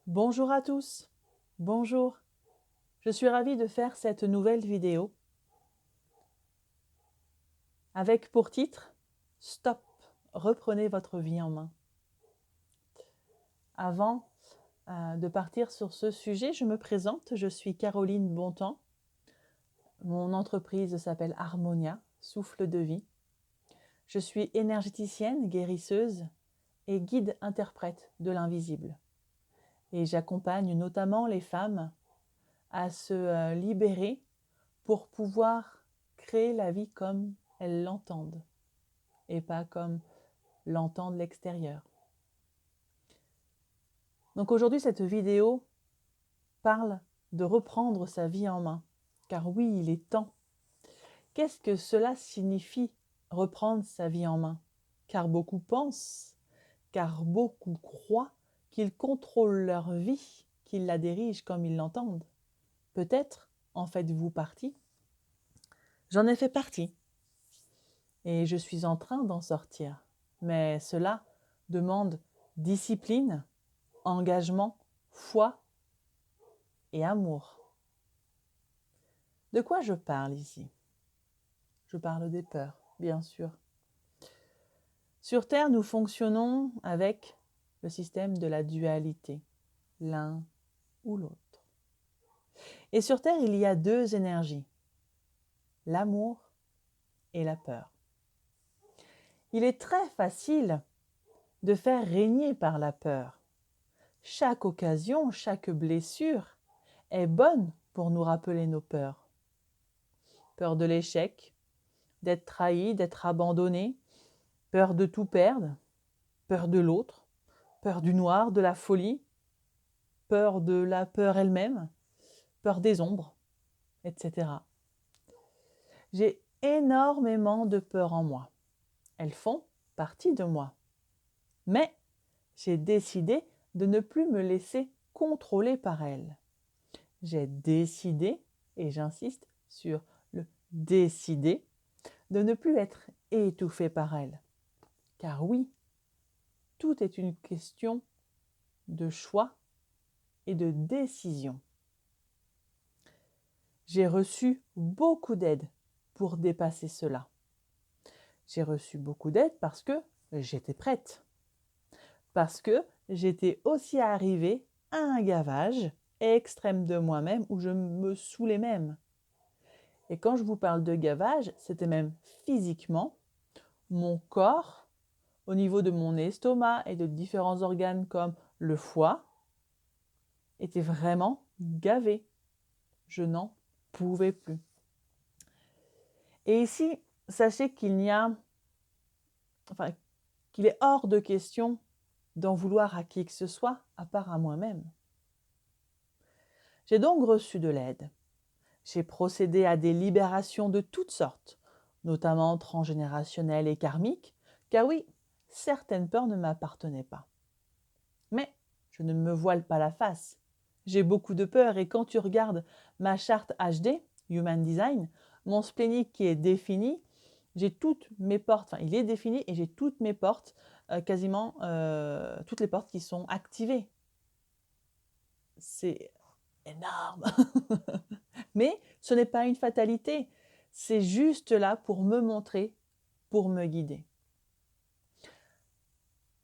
Bonjour à tous, bonjour. Je suis ravie de faire cette nouvelle vidéo avec pour titre « Stop, reprenez votre vie en main ». Avant de partir sur ce sujet, je me présente, je suis Caroline Bontemps. Mon entreprise s'appelle Harmonia, Souffle de vie. Je suis énergéticienne, guérisseuse et guide interprète de l'invisible. Et j'accompagne notamment les femmes à se libérer pour pouvoir créer la vie comme elles l'entendent et pas comme l'entendent l'extérieur. Donc aujourd'hui, cette vidéo parle de reprendre sa vie en main. Car oui, il est temps. Qu'est-ce que cela signifie, reprendre sa vie en main? Car beaucoup pensent, car beaucoup croient qu'ils contrôlent leur vie, qu'ils la dirigent comme ils l'entendent. Peut-être en faites-vous partie. J'en ai fait partie. Et je suis en train d'en sortir. Mais cela demande discipline, engagement, foi et amour. De quoi je parle ici? Je parle des peurs, bien sûr. Sur Terre, nous fonctionnons avec le système de la dualité, l'un ou l'autre. Et sur Terre, il y a deux énergies, l'amour et la peur. Il est très facile de faire régner par la peur. Chaque occasion, chaque blessure est bonne pour nous rappeler nos peurs. Peur de l'échec, d'être trahi, d'être abandonné, peur de tout perdre, peur de l'autre, peur du noir, de la folie, peur de la peur elle-même, peur des ombres, etc. J'ai énormément de peurs en moi. Elles font partie de moi. Mais j'ai décidé de ne plus me laisser contrôler par elles. J'ai décidé, et j'insiste sur le décider, de ne plus être étouffé par elles. Car oui, tout est une question de choix et de décision. J'ai reçu beaucoup d'aide pour dépasser cela. J'ai reçu beaucoup d'aide parce que j'étais prête. Parce que j'étais aussi arrivée à un gavage extrême de moi-même où je me saoulais même. Et quand je vous parle de gavage, c'était même physiquement, mon corps, au niveau de mon estomac et de différents organes comme le foie, était vraiment gavé. Je n'en pouvais plus. Et ici, sachez qu'il est hors de question d'en vouloir à qui que ce soit, à part à moi-même. J'ai donc reçu de l'aide. J'ai procédé à des libérations de toutes sortes, notamment transgénérationnelles et karmiques, car oui, certaines peurs ne m'appartenaient pas. Mais je ne me voile pas la face. J'ai beaucoup de peurs et quand tu regardes ma charte HD, Human Design, mon splénique qui est défini, j'ai toutes mes portes, il est défini et j'ai toutes mes portes, quasiment toutes les portes qui sont activées. C'est énorme. Mais ce n'est pas une fatalité, c'est juste là pour me montrer, pour me guider.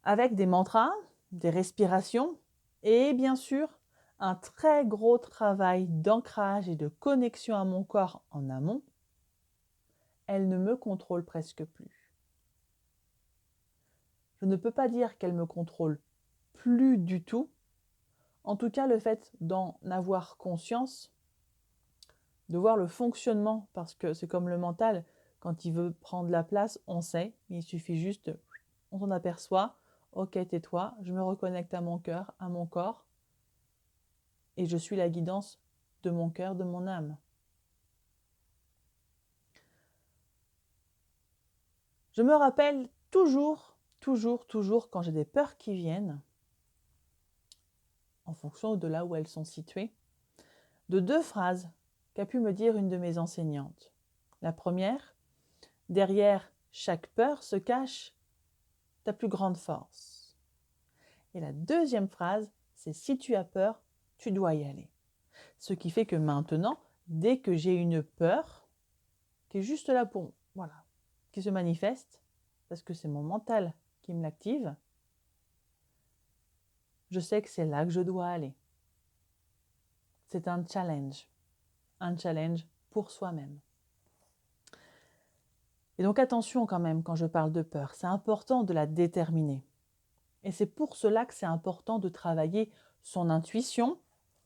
Avec des mantras, des respirations et bien sûr un très gros travail d'ancrage et de connexion à mon corps en amont, elle ne me contrôle presque plus. Je ne peux pas dire qu'elle me contrôle plus du tout. En tout cas, le fait d'en avoir conscience, de voir le fonctionnement, parce que c'est comme le mental, quand il veut prendre la place, on sait, il suffit juste, on s'en aperçoit, ok, tais-toi, je me reconnecte à mon cœur, à mon corps, et je suis la guidance de mon cœur, de mon âme. Je me rappelle toujours quand j'ai des peurs qui viennent, en fonction de là où elles sont situées, de deux phrases qu'a pu me dire une de mes enseignantes. La première, derrière chaque peur se cache ta plus grande force. Et la deuxième phrase, C'est si tu as peur, tu dois y aller. Ce qui fait que maintenant, dès que j'ai une peur, qui est juste là pour, voilà, qui se manifeste, parce que c'est mon mental qui me l'active, je sais que c'est là que je dois aller. C'est un challenge pour soi-même. Et donc attention quand même quand je parle de peur, c'est important de la déterminer. Et c'est pour cela que c'est important de travailler son intuition,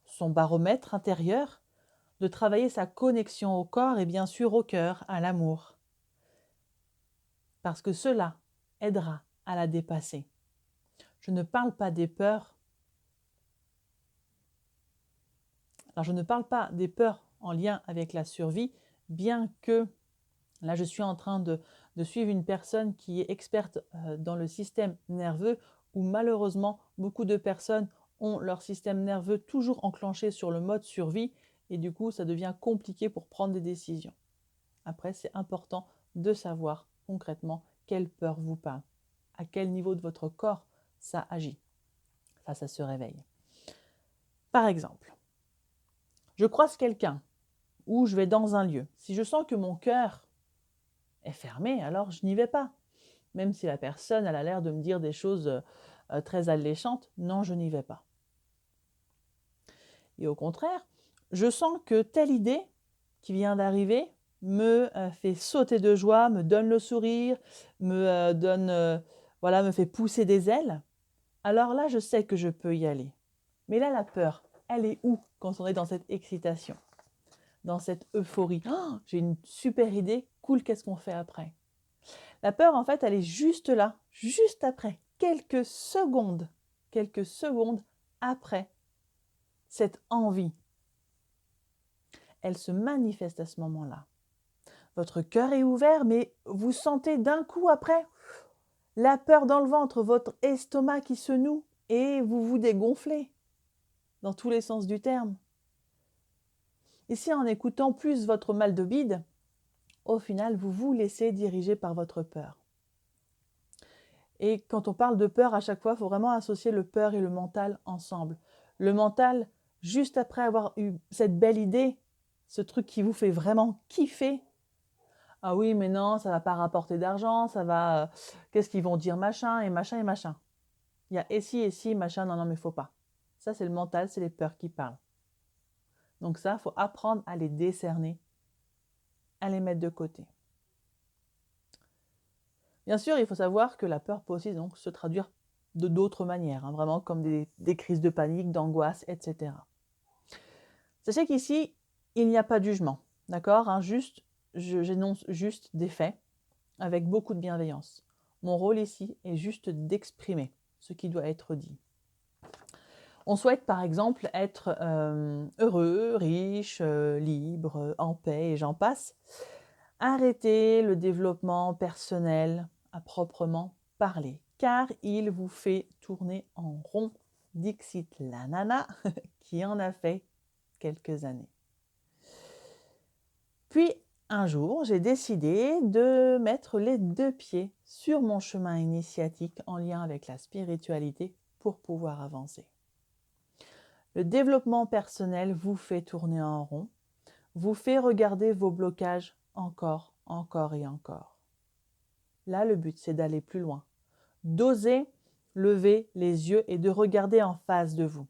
son baromètre intérieur, de travailler sa connexion au corps et bien sûr au cœur, à l'amour. Parce que cela aidera à la dépasser. Je ne parle pas des peurs. Alors je ne parle pas des peurs en lien avec la survie, bien que là je suis en train de suivre une personne qui est experte dans le système nerveux, où malheureusement beaucoup de personnes ont leur système nerveux toujours enclenché sur le mode survie, et du coup ça devient compliqué pour prendre des décisions. Après, c'est important de savoir concrètement quelle peur vous parle, à quel niveau de votre corps ça agit, ça se réveille. Par exemple, je croise quelqu'un ou je vais dans un lieu. Si je sens que mon cœur est fermé, alors je n'y vais pas. Même si la personne elle a l'air de me dire des choses très alléchantes, non, je n'y vais pas. Et au contraire, je sens que telle idée qui vient d'arriver me fait sauter de joie, me donne le sourire, me fait pousser des ailes. Alors là, je sais que je peux y aller. Mais là, la peur, elle est où quand on est dans cette excitation, dans cette euphorie? Oh, j'ai une super idée, cool, qu'est-ce qu'on fait après? La peur, en fait, elle est juste là, juste après, quelques secondes après cette envie. Elle se manifeste à ce moment-là. Votre cœur est ouvert, mais vous sentez d'un coup après la peur dans le ventre, votre estomac qui se noue et vous vous dégonflez dans tous les sens du terme. Ici, en écoutant plus votre mal de bide, au final, vous vous laissez diriger par votre peur. Et quand on parle de peur, à chaque fois, il faut vraiment associer le peur et le mental ensemble. Le mental, juste après avoir eu cette belle idée, ce truc qui vous fait vraiment kiffer, ah oui, mais non, ça ne va pas rapporter d'argent, ça va... qu'est-ce qu'ils vont dire, machin, et machin, et machin. Il y a et si, machin, non, mais il ne faut pas. Ça, c'est le mental, c'est les peurs qui parlent. Donc ça, il faut apprendre à les décerner, à les mettre de côté. Bien sûr, il faut savoir que la peur peut aussi donc, se traduire de d'autres manières, vraiment comme des crises de panique, d'angoisse, etc. Sachez qu'ici, il n'y a pas de jugement, d'accord, j'énonce juste des faits avec beaucoup de bienveillance. Mon rôle ici est juste d'exprimer ce qui doit être dit. On souhaite par exemple être heureux, riche, libre, en paix et j'en passe. Arrêtez le développement personnel à proprement parler, car il vous fait tourner en rond, dixit la nana qui en a fait quelques années. Puis un jour, j'ai décidé de mettre les deux pieds sur mon chemin initiatique en lien avec la spiritualité pour pouvoir avancer. Le développement personnel vous fait tourner en rond, vous fait regarder vos blocages encore et encore. Là, le but, c'est d'aller plus loin, d'oser lever les yeux et de regarder en face de vous.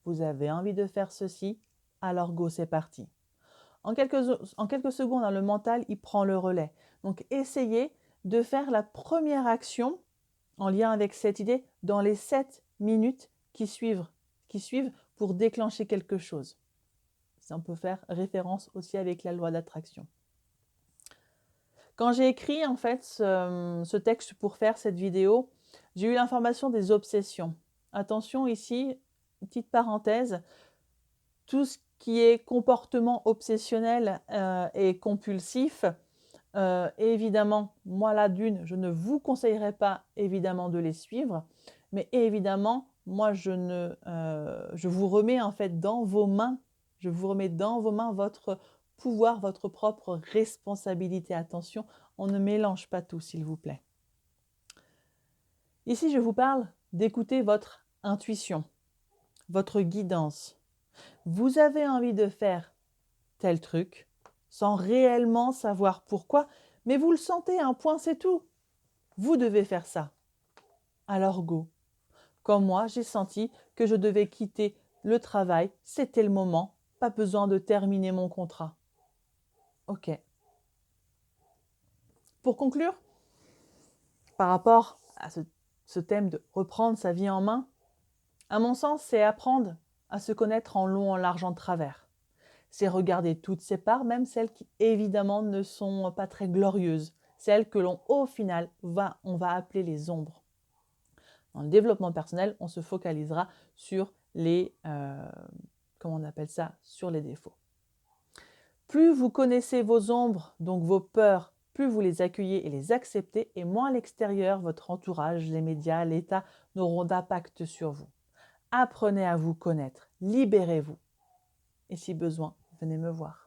Vous avez envie de faire ceci, alors go, c'est parti. En quelques secondes, le mental, il prend le relais. Donc, essayez de faire la première action en lien avec cette idée dans les 7 minutes qui suivent pour déclencher quelque chose. Ça, on peut faire référence aussi avec la loi d'attraction. Quand j'ai écrit en fait ce texte pour faire cette vidéo, j'ai eu l'information des obsessions. Attention ici, petite parenthèse, tout ce qui est comportement obsessionnel et compulsif, évidemment, moi là d'une, je ne vous conseillerais pas évidemment de les suivre, mais évidemment, moi je vous remets en fait dans vos mains, votre pouvoir, votre propre responsabilité. Attention, on ne mélange pas tout, s'il vous plaît. Ici, je vous parle d'écouter votre intuition. votre guidance. Vous avez envie de faire tel truc sans réellement savoir pourquoi, mais vous le sentez, un point, c'est tout. Vous devez faire ça. Alors go. Comme moi, j'ai senti que je devais quitter le travail, c'était le moment, pas besoin de terminer mon contrat. Ok. Pour conclure, par rapport à ce thème de reprendre sa vie en main, à mon sens, c'est apprendre à se connaître en long, en large, en travers. C'est regarder toutes ses parts, même celles qui évidemment ne sont pas très glorieuses, celles que l'on, au final, on va appeler les ombres. Dans le développement personnel, on se focalisera sur les, comment on appelle ça, sur les défauts. Plus vous connaissez vos ombres, donc vos peurs, plus vous les accueillez et les acceptez, et moins l'extérieur, votre entourage, les médias, l'État n'auront d'impact sur vous. Apprenez à vous connaître, libérez-vous. Et si besoin, venez me voir.